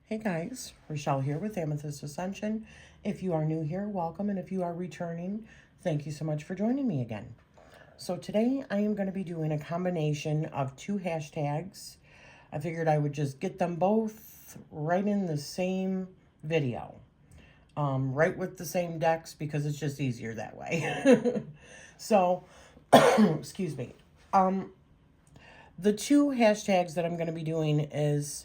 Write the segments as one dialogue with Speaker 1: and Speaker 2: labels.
Speaker 1: Hey guys, Rachele here with Amethyst Ascension. If you are new here, welcome, and if you are returning, thank you so much for joining me again. So today I am going to be doing a combination of two hashtags. I figured I would just get them both right in the same video, right with the same decks, because it's just easier that way. So, excuse me. The two hashtags that I'm going to be doing is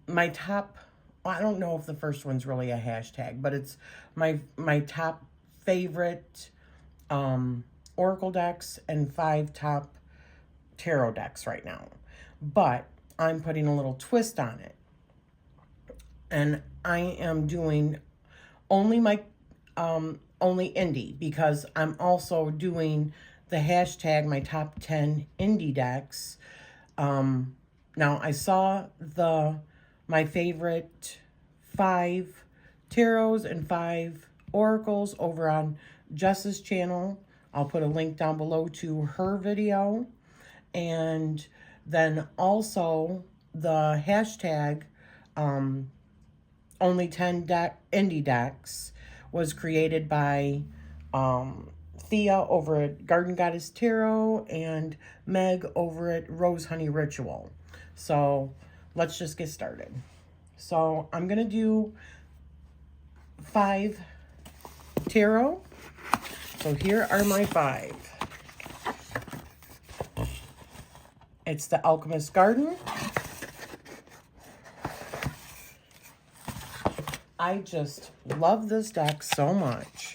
Speaker 1: my top, well, I don't know if the first one's really a hashtag, but it's my top favorite Oracle decks and 5 top tarot decks right now. But I'm putting a little twist on it. And I am doing only my only indie, because I'm also doing the hashtag my top 10 indie decks. Now I saw my favorite 5 tarots and 5 oracles over on Jess's channel. I'll put a link down below to her video. And then also the hashtag only 10 indie decks was created by Theia over at Garden Goddess Tarot and Meg over at Rose Honey Ritual. So let's just get started. So I'm going to do 5 tarot. So here are my 5. It's the Alchemist Garden. I just love this deck so much.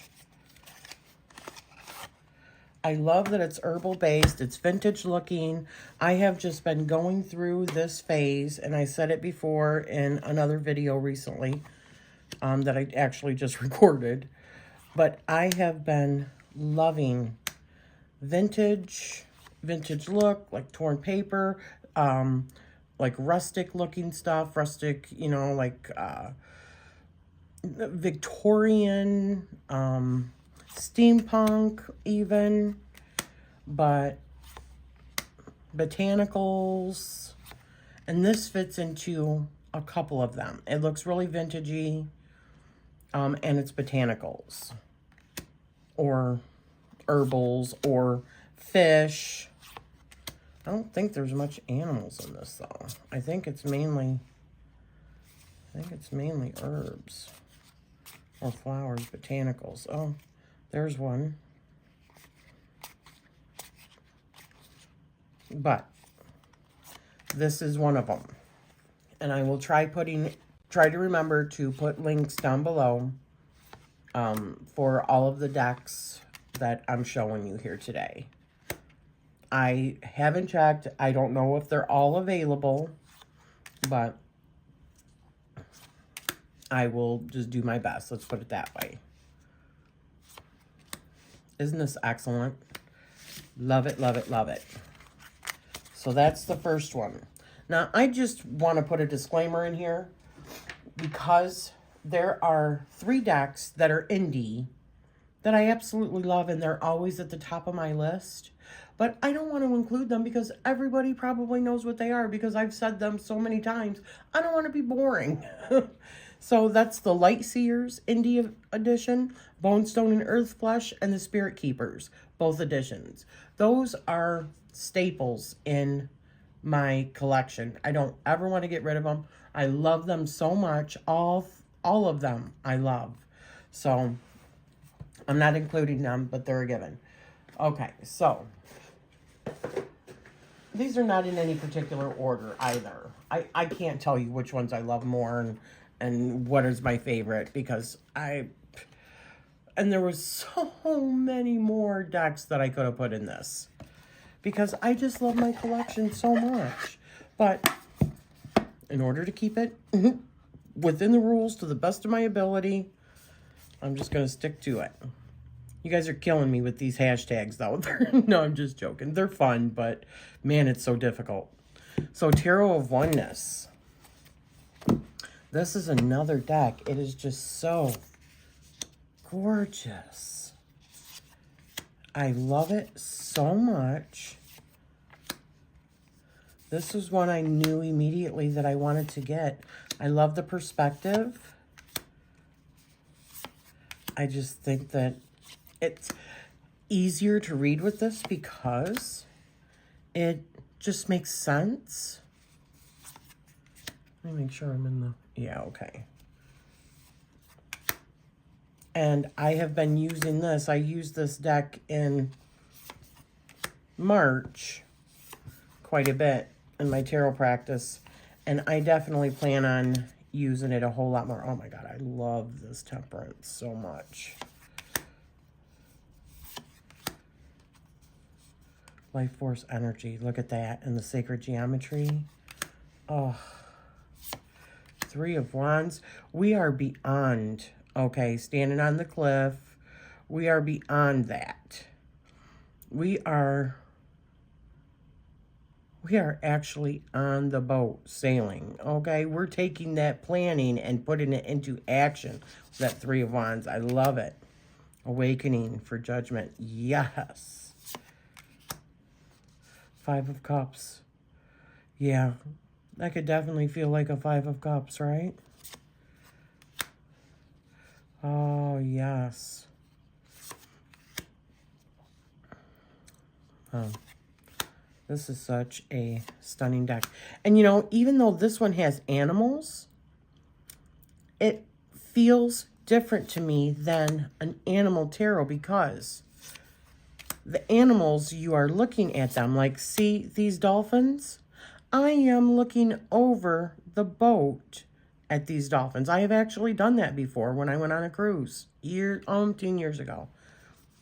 Speaker 1: I love that it's herbal based. It's vintage looking. I have just been going through this phase, and I said it before in another video recently that I actually just recorded. But I have been loving vintage look, like torn paper, like rustic looking stuff, rustic, you know, like Victorian, steampunk even, but botanicals, and this fits into a couple of them. It looks really vintagey, and it's botanicals or herbals or fish. I don't think there's much animals in this though. I think it's mainly herbs or flowers, botanicals. Oh, there's one. But this is one of them. And I will try to remember to put links down below for all of the decks that I'm showing you here today. I haven't checked. I don't know if they're all available, but I will just do my best. Let's put it that way. Isn't this excellent? Love it, love it, love it. So that's the first one. Now, I just want to put a disclaimer in here, because there are 3 decks that are indie that I absolutely love, and they're always at the top of my list. But I don't want to include them because everybody probably knows what they are, because I've said them so many times. I don't want to be boring. So that's the Light Seers Indie Edition, Bonestone and Earthflesh, and the Spirit Keepers, both editions. Those are staples in my collection. I don't ever want to get rid of them. I love them so much. All of them I love. So I'm not including them, but they're a given. Okay, so these are not in any particular order either. I can't tell you which ones I love more and what is my favorite, because and there was so many more decks that I could have put in this, because I just love my collection so much. But in order to keep it within the rules to the best of my ability, I'm just going to stick to it. You guys are killing me with these hashtags, though. No, I'm just joking. They're fun, but man, it's so difficult. So, Tarot of Oneness. This is another deck. It is just so gorgeous. I love it so much. This was one I knew immediately that I wanted to get. I love the perspective. I just think that it's easier to read with this because it just makes sense. Let me make sure I'm in the... Yeah, okay. And I have been using this. I used this deck in March quite a bit in my tarot practice. And I definitely plan on using it a whole lot more. Oh my God, I love this Temperance so much. Life force energy. Look at that. And the sacred geometry. Oh. Three of Wands. We are beyond, okay, standing on the cliff. We are beyond that. We are actually on the boat sailing, okay? We're taking that planning and putting it into action. That Three of Wands. I love it. Awakening for judgment. Yes. Five of Cups. Yeah. That could definitely feel like a Five of Cups, right? Oh, yes. Oh. This is such a stunning deck. And, you know, even though this one has animals, it feels different to me than an animal tarot because the animals, you are looking at them. Like, see these dolphins? I am looking over the boat at these dolphins. I have actually done that before when I went on a cruise 10 years ago.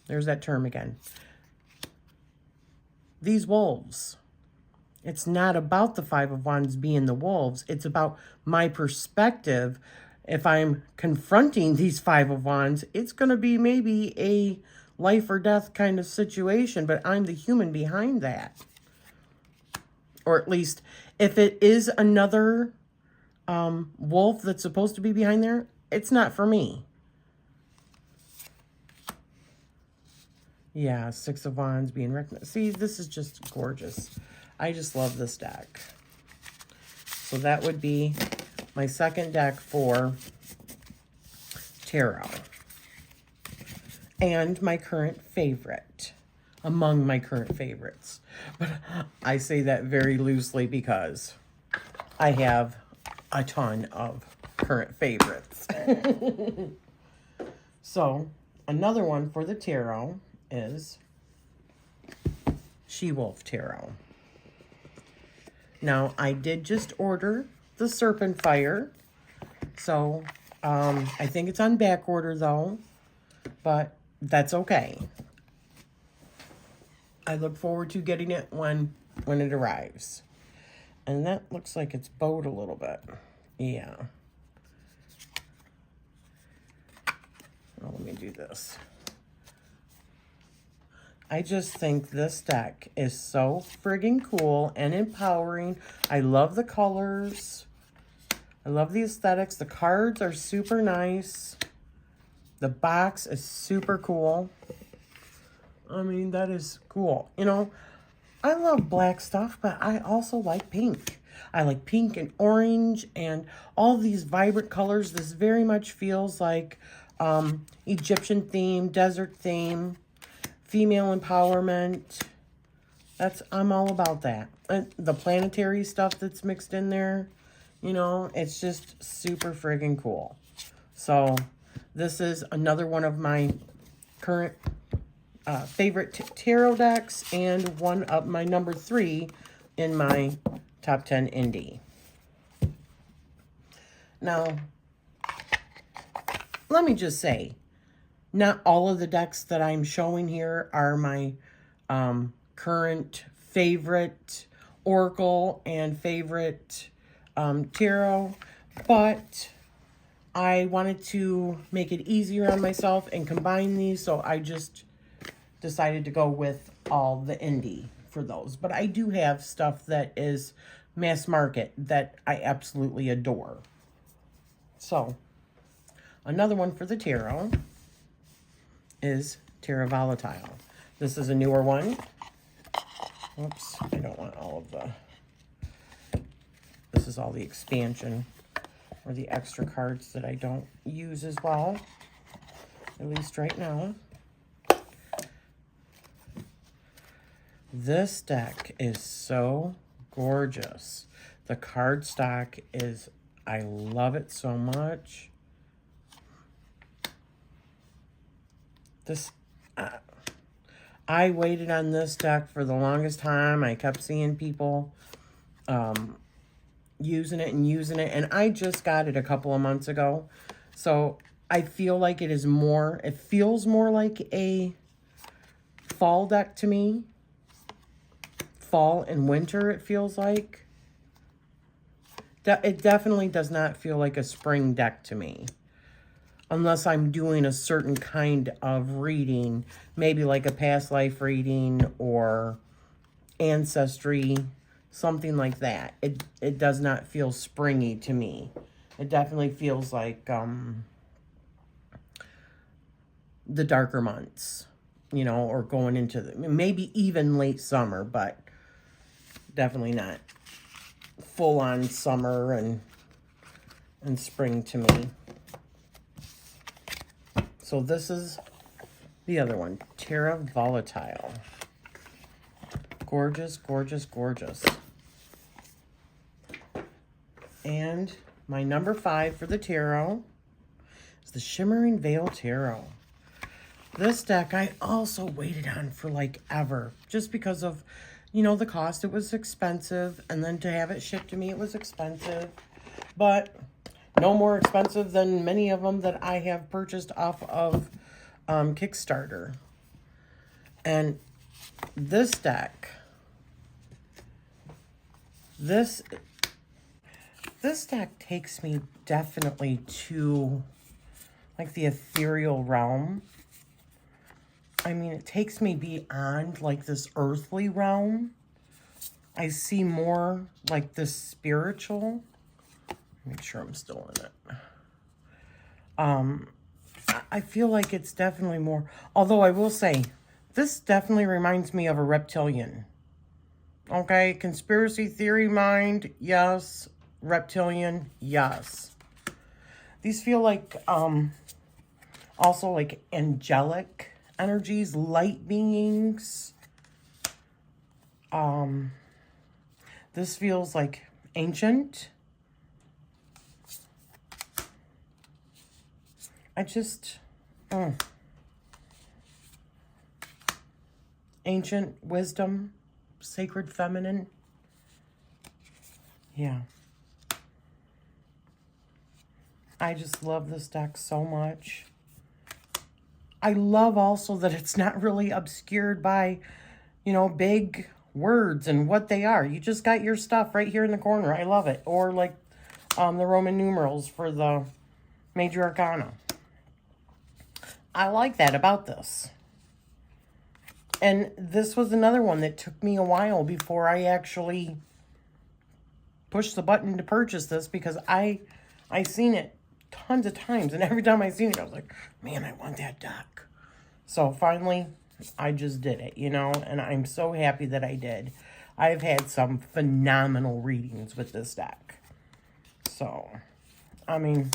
Speaker 1: There's that term again. These wolves. It's not about the Five of Wands being the wolves. It's about my perspective. If I'm confronting these Five of Wands, it's going to be maybe a life or death kind of situation, but I'm the human behind that. Or at least, if it is another wolf that's supposed to be behind there, it's not for me. Yeah, Six of Wands being recognized. See, this is just gorgeous. I just love this deck. So that would be my second deck for tarot. And my current favorite. Among my current favorites. But I say that very loosely because I have a ton of current favorites. So, another one for the tarot is She-Wolf Tarot. Now, I did just order the Serpent Fire. So, I think it's on back order though. But that's okay. I look forward to getting it when it arrives. And that looks like it's bowed a little bit. Yeah. Well, let me do this. I just think this deck is so friggin' cool and empowering. I love the colors. I love the aesthetics. The cards are super nice. The box is super cool. I mean, that is cool. You know, I love black stuff, but I also like pink. I like pink and orange and all these vibrant colors. This very much feels like Egyptian theme, desert theme, female empowerment. I'm all about that. And the planetary stuff that's mixed in there, you know, it's just super friggin' cool. So this is another one of my current favorite tarot decks and one of my number 3 in my top 10 indie. Now, let me just say, not all of the decks that I'm showing here are my current favorite Oracle and favorite tarot, but I wanted to make it easier on myself and combine these, so I just decided to go with all the indie for those. But I do have stuff that is mass market that I absolutely adore. So, another one for the tarot is Terra Volatile. This is a newer one. Oops, I don't want all of the... This is all the expansion or the extra cards that I don't use as well, at least right now. This deck is so gorgeous. The card stock is, I love it so much. This, I waited on this deck for the longest time. I kept seeing people using it, and I just got it a couple of months ago. So I feel like it is more, it feels more like a fall deck to me. Fall and winter, it feels like. It definitely does not feel like a spring deck to me. Unless I'm doing a certain kind of reading, maybe like a past life reading or ancestry, something like that. It does not feel springy to me. It definitely feels like the darker months, you know, or going into maybe even late summer, but definitely not full on summer and spring to me. So this is the other one, Terra Volatile. Gorgeous, gorgeous, gorgeous. And my number 5 for the tarot is the Shimmering Veil Tarot. This deck I also waited on for like ever, just because of, you know, the cost. It was expensive, and then to have it shipped to me, it was expensive. But no more expensive than many of them that I have purchased off of Kickstarter. And this deck, this deck takes me definitely to like the ethereal realm. I mean, it takes me beyond like this earthly realm. I see more like the spiritual. Make sure I'm still in it. I feel like it's definitely more, although I will say, this definitely reminds me of a reptilian. Okay, conspiracy theory mind, yes. Reptilian, yes. These feel like, also like angelic energies, light beings. This feels like ancient. I just, ancient wisdom, sacred feminine. Yeah. I just love this deck so much. I love also that it's not really obscured by, you know, big words and what they are. You just got your stuff right here in the corner. I love it. Or like the Roman numerals for the major arcana. I like that about this. And this was another one that took me a while before I actually pushed the button to purchase this, because I seen it tons of times, and every time I seen it, I was like, man, I want that deck. So finally, I just did it, you know, and I'm so happy that I did. I've had some phenomenal readings with this deck. So, I mean,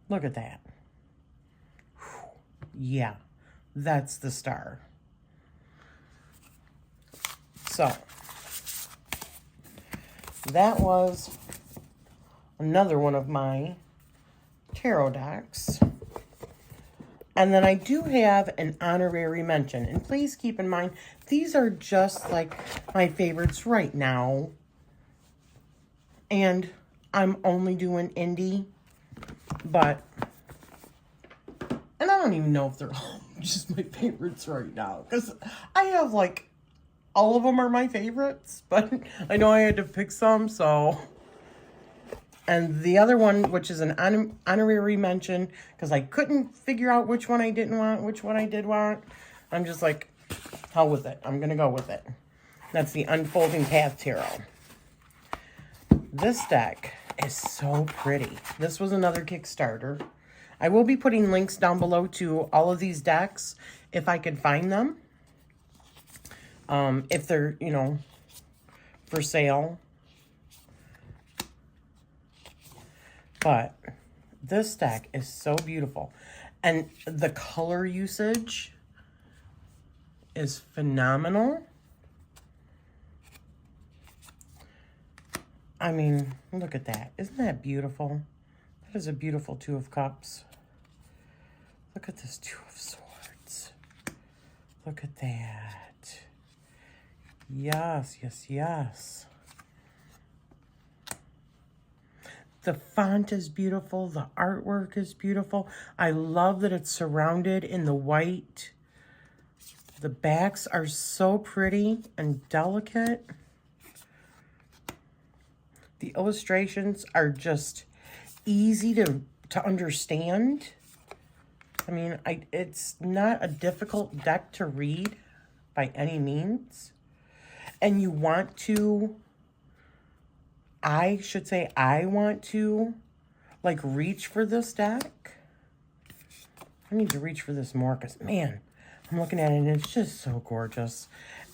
Speaker 1: look at that. Yeah, that's the star. So, that was another one of my tarot decks. And then I do have an honorary mention. And please keep in mind, these are just like my favorites right now. And I'm only doing indie. But, and I don't even know if they're all just my favorites right now. Because I have like, all of them are my favorites. But I know I had to pick some, so. And the other one, which is an honorary mention, because I couldn't figure out which one I didn't want, which one I did want. I'm just like, hell with it. I'm going to go with it. That's the Unfolding Path Tarot. This deck is so pretty. This was another Kickstarter. I will be putting links down below to all of these decks if I can find them. If they're, you know, for sale. But this deck is so beautiful. And the color usage is phenomenal. I mean, look at that. Isn't that beautiful? That is a beautiful Two of Cups. Look at this Two of Swords. Look at that. Yes, yes, yes. The font is beautiful. The artwork is beautiful. I love that it's surrounded in the white. The backs are so pretty and delicate. The illustrations are just easy to understand. I mean, it's not a difficult deck to read by any means. And you want to, I should say, I want to, like, reach for this deck. I need to reach for this more because, man, I'm looking at it and it's just so gorgeous.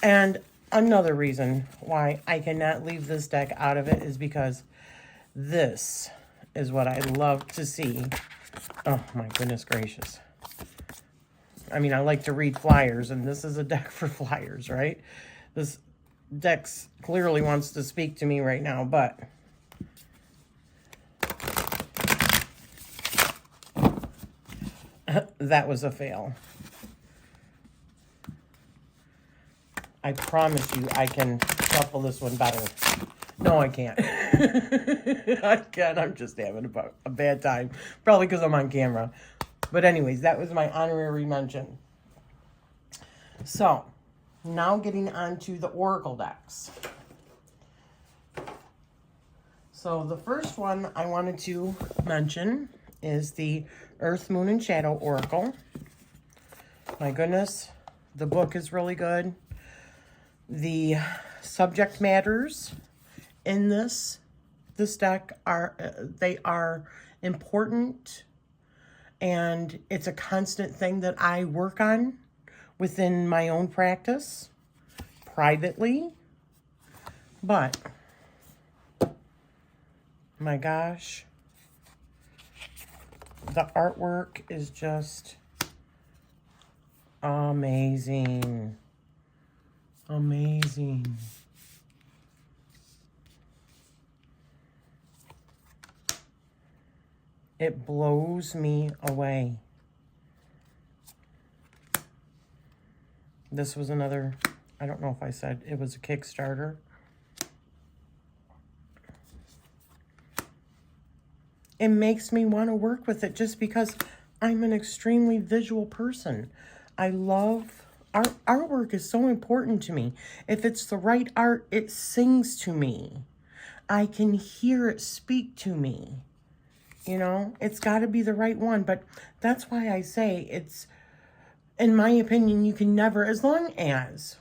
Speaker 1: And another reason why I cannot leave this deck out of it is because this is what I love to see. Oh, my goodness gracious. I mean, I like to read flyers, and this is a deck for flyers, right? This deck clearly wants to speak to me right now, but that was a fail. I promise you I can shuffle this one better. No, I can't. I can't. I'm just having a bad time. Probably because I'm on camera. But anyways, that was my honorary mention. So, now getting on to the Oracle decks. So, the first one I wanted to mention is the Earth, Moon, and Shadow Oracle. My goodness, the book is really good. The subject matters in this deck are important, and it's a constant thing that I work on within my own practice privately. But my gosh, the artwork is just amazing. Amazing. It blows me away. This was another, I don't know if I said it was a Kickstarter. It makes me want to work with it just because I'm an extremely visual person. I love artwork is so important to me. If it's the right art, it sings to me. I can hear it speak to me. You know, it's got to be the right one. But that's why I say it's, in my opinion, you can never, as long as,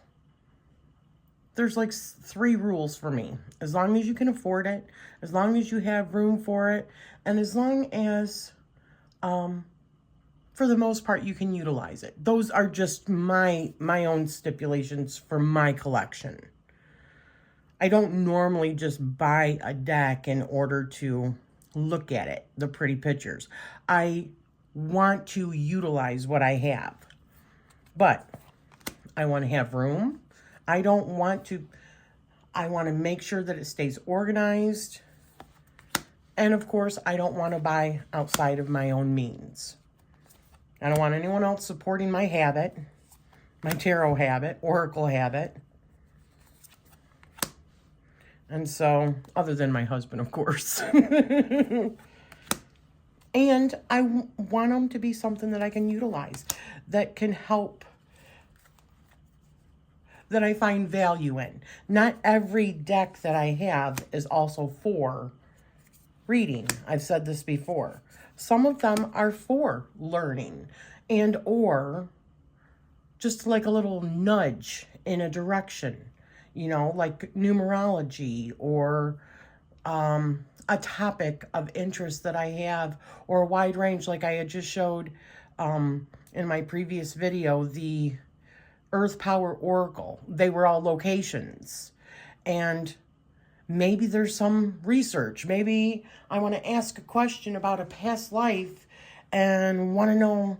Speaker 1: there's like 3 rules for me. As long as you can afford it, as long as you have room for it, and as long as, for the most part, you can utilize it. Those are just my own stipulations for my collection. I don't normally just buy a deck in order to look at it, the pretty pictures. I want to utilize what I have. But I want to have room. I want to make sure that it stays organized. And of course, I don't want to buy outside of my own means. I don't want anyone else supporting my habit, my tarot habit, oracle habit. And so, other than my husband, of course. And I want them to be something that I can utilize, that can help, that I find value in. Not every deck that I have is also for reading. I've said this before. Some of them are for learning and or just like a little nudge in a direction, you know, like numerology or a topic of interest that I have, or a wide range like I had just showed in my previous video, the Earth Power Oracle. They were all locations. And maybe there's some research. Maybe I want to ask a question about a past life and want to know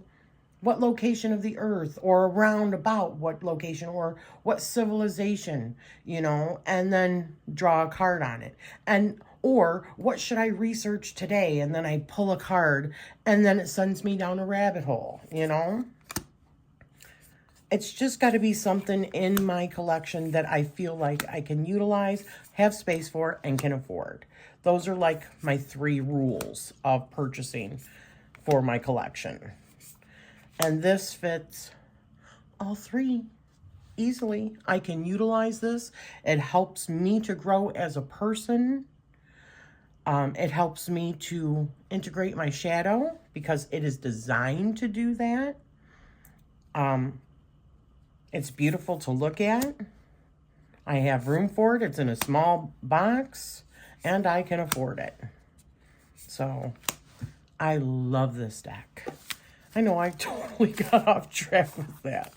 Speaker 1: what location of the earth, or around about what location, or what civilization, and then draw a card on it. And or what should I research today? And then I pull a card and then it sends me down a rabbit hole, It's just got to be something in my collection that I feel like I can utilize, have space for, and can afford. Those are like my 3 rules of purchasing for my collection. And this fits all 3 easily. I can utilize this. It helps me to grow as a person. It helps me to integrate my shadow because it is designed to do that. It's beautiful to look at. I have room for it. It's in a small box and I can afford it. So I love this deck. I know I totally got off track with that,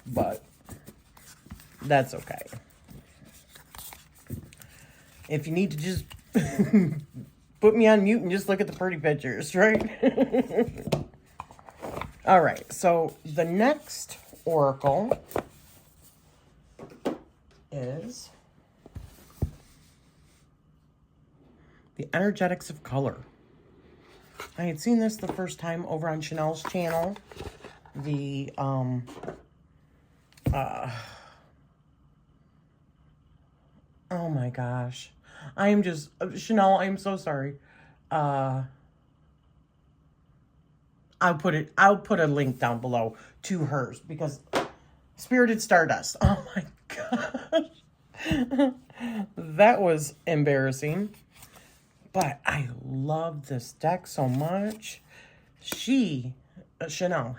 Speaker 1: but that's okay. If you need to just put me on mute and just look at the pretty pictures, right? All right, so the next oracle is the energetics of color. I had seen this the first time over on Chanel's channel. The, oh my gosh. I am just, Chanel, I'm so sorry. I'll put a link down below to hers because Spirited Stardust. Oh my gosh. That was embarrassing. But I love this deck so much. Chanel,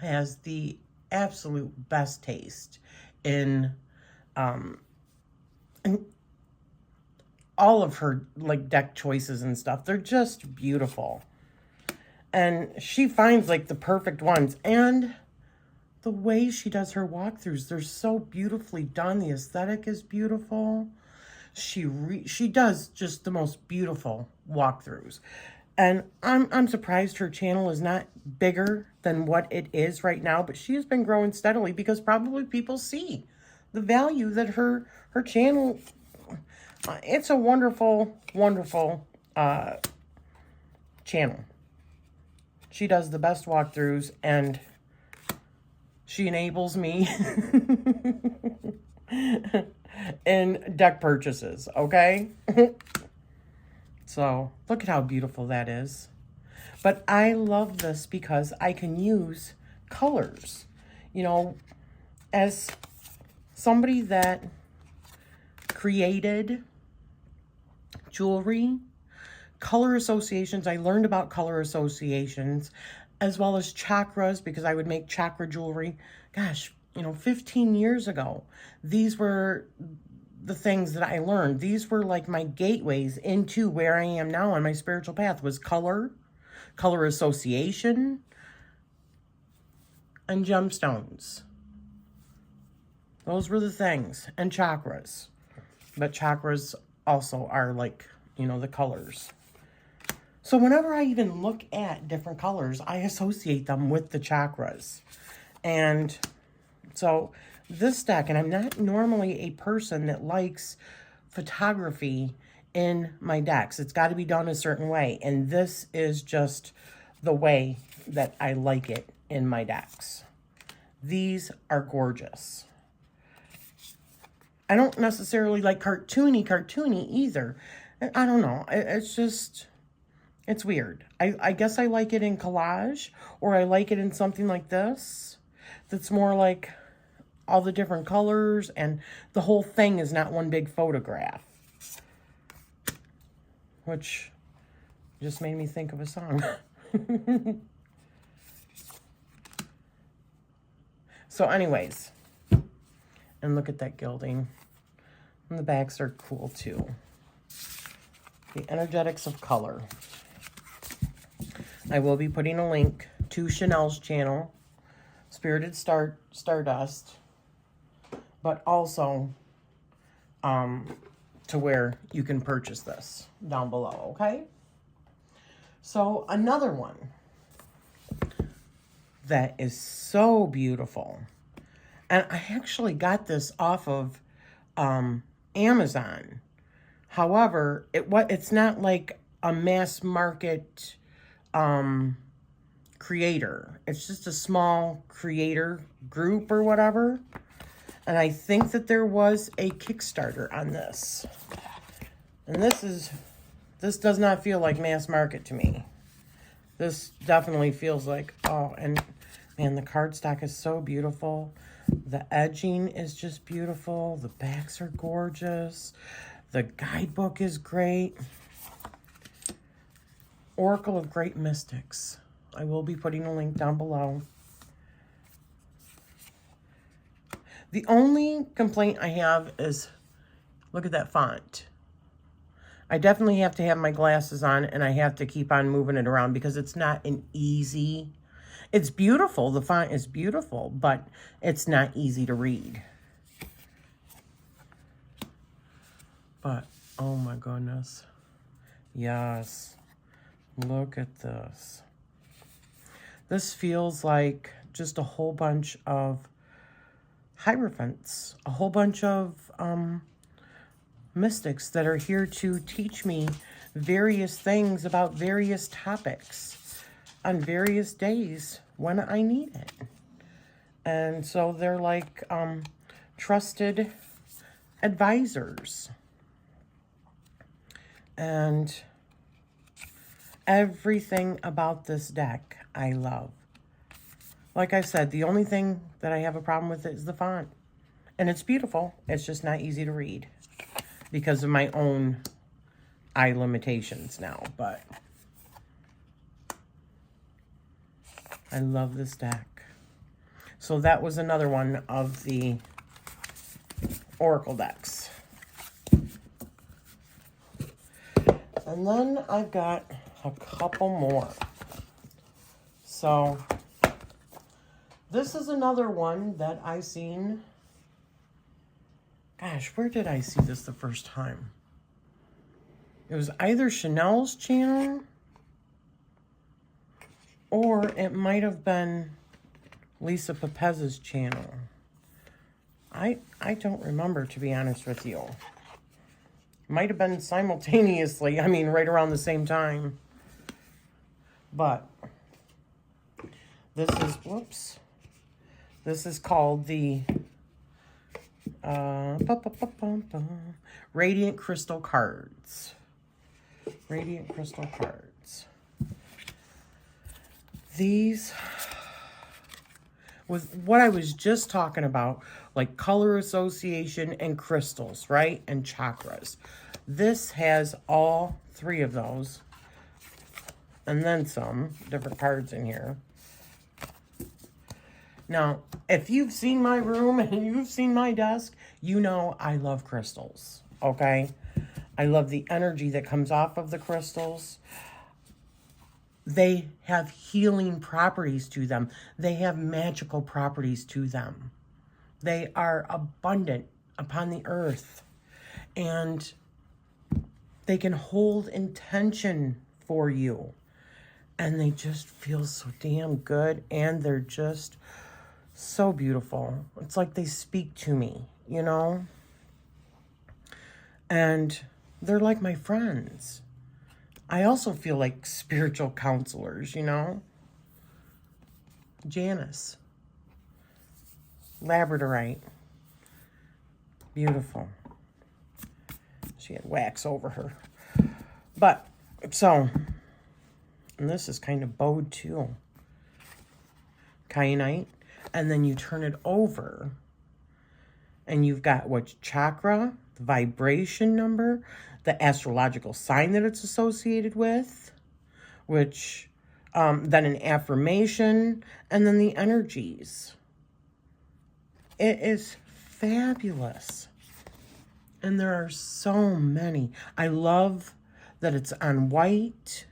Speaker 1: has the absolute best taste in all of her like deck choices and stuff. They're just beautiful. And she finds like the perfect ones. And the way she does her walkthroughs, they're so beautifully done. The aesthetic is beautiful. She does just the most beautiful walkthroughs. And I'm surprised her channel is not bigger than what it is right now, but she has been growing steadily because probably people see the value that her channel, it's a wonderful, wonderful channel. She does the best walkthroughs and she enables me in deck purchases, okay? So, look at how beautiful that is. But I love this because I can use colors. As somebody that created jewelry, color associations, I learned about color associations, as well as chakras, because I would make chakra jewelry. Gosh, 15 years ago, these were the things that I learned. These were like my gateways into where I am now on my spiritual path, was color association, and gemstones. Those were the things, and chakras. But chakras also are like, the colors. So whenever I even look at different colors, I associate them with the chakras. And so this deck, and I'm not normally a person that likes photography in my decks. It's got to be done a certain way. And this is just the way that I like it in my decks. These are gorgeous. I don't necessarily like cartoony either. I don't know. It's just, it's weird. I guess I like it in collage, or I like it in something like this that's more like all the different colors and the whole thing is not one big photograph. Which just made me think of a song. So anyways, and look at that gilding. And the backs are cool too. The energetics of color. I will be putting a link to Chanel's channel, Spirited Stardust, but also to where you can purchase this down below, okay? So another one that is so beautiful, and I actually got this off of Amazon. However, it's not like a mass market creator. It's just a small creator group or whatever. And I think that there was a Kickstarter on this. And this does not feel like mass market to me. This definitely feels like, oh, and man, the cardstock is so beautiful. The edging is just beautiful. The backs are gorgeous. The guidebook is great. Oracle of Great Mystics. I will be putting a link down below. The only complaint I have is, look at that font. I definitely have to have my glasses on, and I have to keep on moving it around because it's not an easy... It's beautiful. The font is beautiful, but it's not easy to read. But, oh my goodness. Yes. Look at this. This feels like just a whole bunch of hierophants, a whole bunch of mystics that are here to teach me various things about various topics on various days when I need it. And so they're like trusted advisors. And everything about this deck I love. Like I said, the only thing that I have a problem with is the font. And it's beautiful. It's just not easy to read because of my own eye limitations now. But I love this deck. So that was another one of the Oracle decks. And then I've got a couple more. So this is another one that I seen. Gosh, where did I see this the first time? It was either Chanel's channel or it might have been Lisa Pepez's channel. I don't remember, to be honest with you. Might have been simultaneously, I mean, right around the same time. But this is, whoops. This is called the Radiant Crystal Cards. Radiant Crystal Cards. These, with what I was just talking about, like color association and crystals, right? And chakras. This has all three of those. And then some different cards in here. Now, if you've seen my room and you've seen my desk, you know I love crystals, okay? I love the energy that comes off of the crystals. They have healing properties to them. They have magical properties to them. They are abundant upon the earth. And they can hold intention for you. And they just feel so damn good. And they're just so beautiful. It's like they speak to me, you know? And they're like my friends. I also feel like spiritual counselors, you know? Janice. Labradorite. Beautiful. She had wax over her. But, so, and this is kind of bowed too. Kyanite. And then you turn it over. And you've got what chakra, the vibration number, the astrological sign that it's associated with, which, then an affirmation, and then the energies. It is fabulous. And there are so many. I love that it's on white.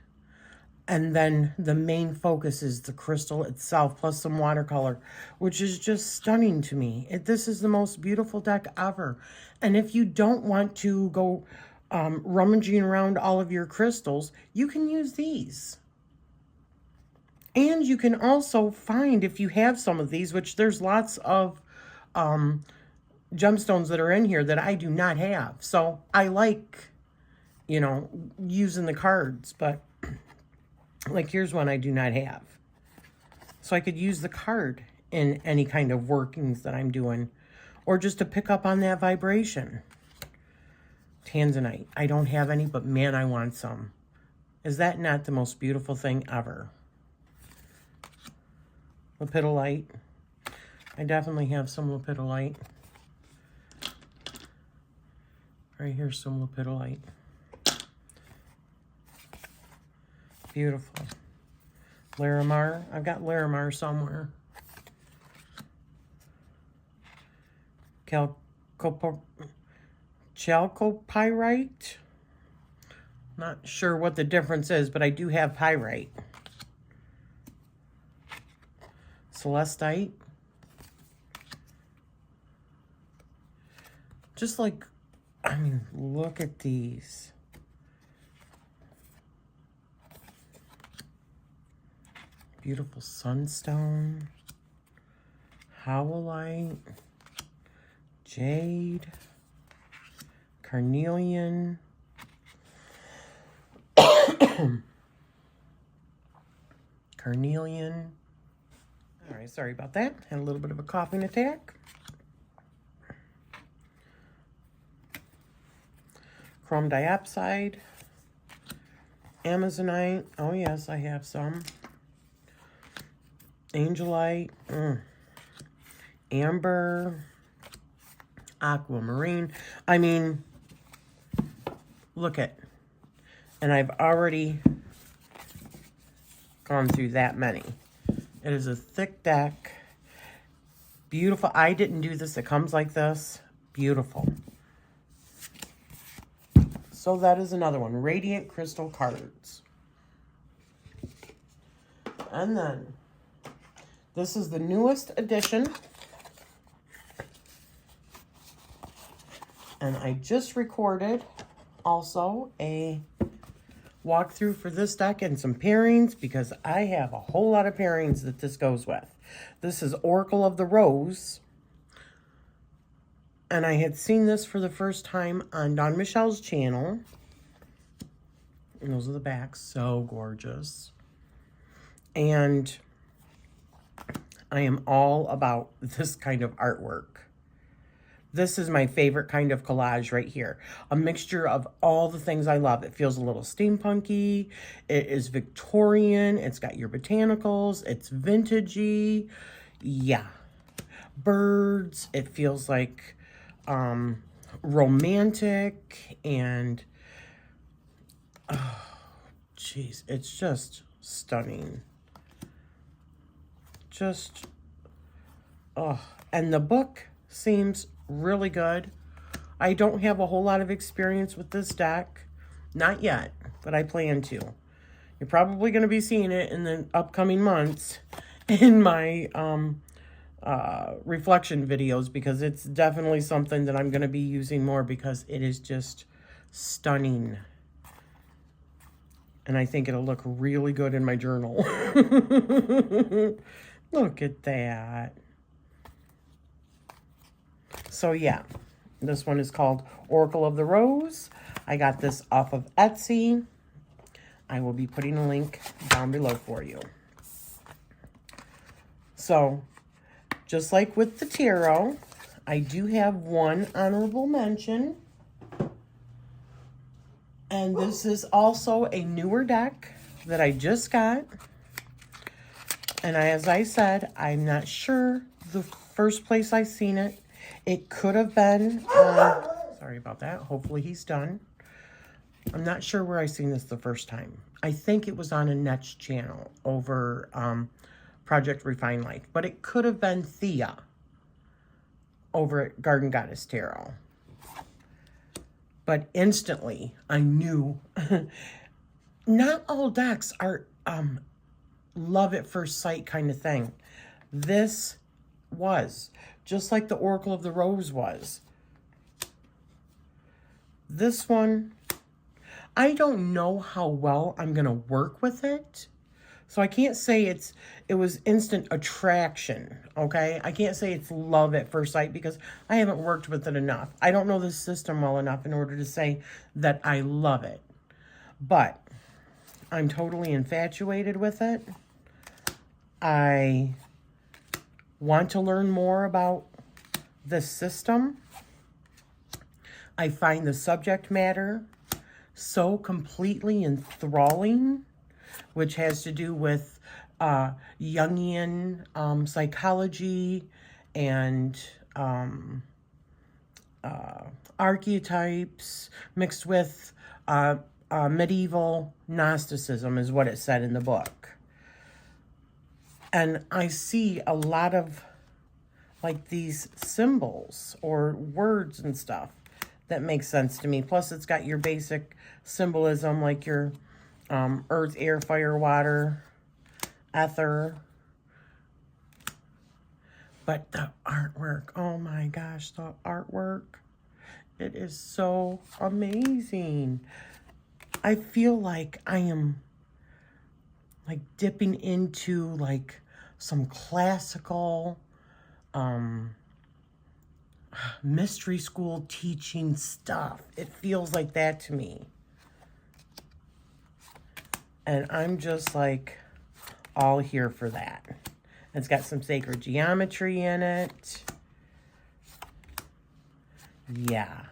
Speaker 1: And then the main focus is the crystal itself, plus some watercolor, which is just stunning to me. This is the most beautiful deck ever. And if you don't want to go rummaging around all of your crystals, you can use these. And you can also find, if you have some of these, which there's lots of gemstones that are in here that I do not have. So I like, you know, using the cards, but like here's one I do not have. So I could use the card in any kind of workings that I'm doing, or just to pick up on that vibration. Tanzanite. I don't have any, but man, I want some. Is that not the most beautiful thing ever? Lepidolite. I definitely have some lepidolite. Right here's some lepidolite. Beautiful. Larimar. I've got Larimar somewhere. Chalcopyrite. Not sure what the difference is, but I do have pyrite. Celestite. Just like, I mean, look at these. Beautiful sunstone, howlite, jade, carnelian, carnelian. All right, sorry about that. Had a little bit of a coughing attack. Chrome diopside, Amazonite. Oh yes, I have some. Angelite, amber, aquamarine. I mean, look at, and I've already gone through that many. It is a thick deck. Beautiful. I didn't do this. It comes like this. Beautiful. So that is another one. Radiant Crystal Cards. And then this is the newest edition. And I just recorded also a walkthrough for this deck and some pairings, because I have a whole lot of pairings that this goes with. This is Oracle of the Rose. And I had seen this for the first time on Dawn Michelle's channel. And those are the backs. So gorgeous. And I am all about this kind of artwork. This is my favorite kind of collage right here. A mixture of all the things I love. It feels a little steampunky. It is Victorian. It's got your botanicals. It's vintagey. Yeah. Birds. It feels like romantic. And, oh, jeez. It's just stunning. Just, oh, and the book seems really good. I don't have a whole lot of experience with this deck. Not yet, but I plan to. You're probably going to be seeing it in the upcoming months in my reflection videos, because it's definitely something that I'm going to be using more, because it is just stunning. And I think it'll look really good in my journal. Look at that. So yeah, this one is called Oracle of the Rose. I got this off of Etsy. I will be putting a link down below for you. So, just like with the tarot, I do have one honorable mention. And this is also a newer deck that I just got. And as I said, I'm not sure the first place I seen it. It could have been, sorry about that. Hopefully he's done. I'm not sure where I seen this the first time. I think it was on Annette's channel over Project Refine Life. But it could have been Theia over at Garden Goddess Tarot. But instantly, I knew not all decks are love at first sight kind of thing. This was just like the Oracle of the Rose was. This one, I don't know how well I'm going to work with it. So I can't say it was instant attraction, okay? I can't say it's love at first sight because I haven't worked with it enough. I don't know this system well enough in order to say that I love it. But I'm totally infatuated with it. I want to learn more about this system. I find the subject matter so completely enthralling, which has to do with Jungian psychology and archetypes mixed with medieval Gnosticism is what it said in the book. And I see a lot of like these symbols or words and stuff that makes sense to me. Plus it's got your basic symbolism like your earth, air, fire, water, ether. But the artwork, oh my gosh, the artwork, it is so amazing. I feel like I am like dipping into like some classical mystery school teaching stuff. It feels like that to me. And I'm just like all here for that. It's got some sacred geometry in it. Yeah.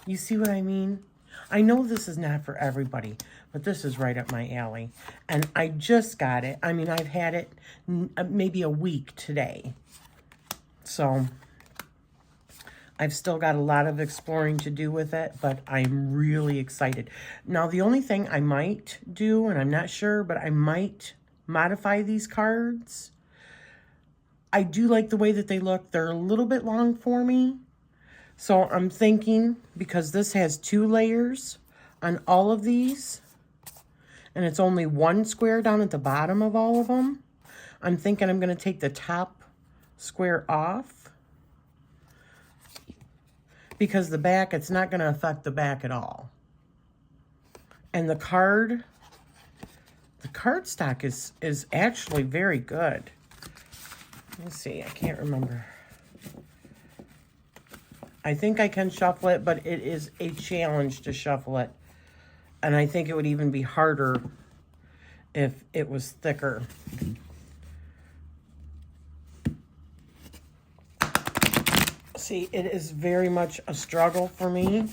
Speaker 1: You see what I mean? I know this is not for everybody, but this is right up my alley. And I just got it. I mean, I've had it maybe a week today. So I've still got a lot of exploring to do with it, but I'm really excited. Now, the only thing I might do, and I'm not sure, but I might modify these cards. I do like the way that they look. They're a little bit long for me. So I'm thinking, because this has 2 layers on all of these, and it's only 1 square down at the bottom of all of them, I'm thinking I'm going to take the top square off. Because the back, it's not going to affect the back at all. And the card stock is actually very good. Let's see, I can't remember. I think I can shuffle it, but it is a challenge to shuffle it. And I think it would even be harder if it was thicker. See, it is very much a struggle for me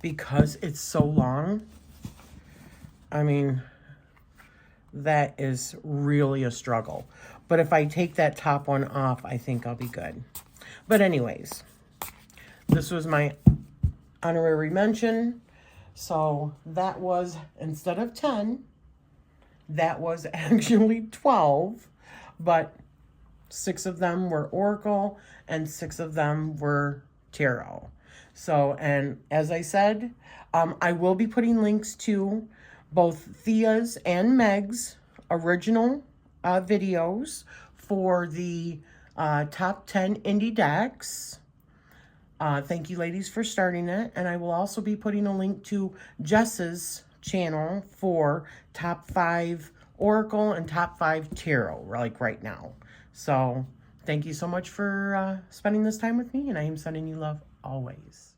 Speaker 1: because it's so long. I mean, that is really a struggle. But if I take that top one off, I think I'll be good. But anyways, this was my honorary mention. So that was, instead of 10, that was actually 12. But 6 of them were Oracle and 6 of them were Tarot. So, and as I said, I will be putting links to both Theia's and Meg's original videos for the top 10 indie decks. Thank you, ladies, for starting it. And I will also be putting a link to Jess's channel for top 5 Oracle and top 5 Tarot, like right now. So thank you so much for spending this time with me, and I am sending you love always.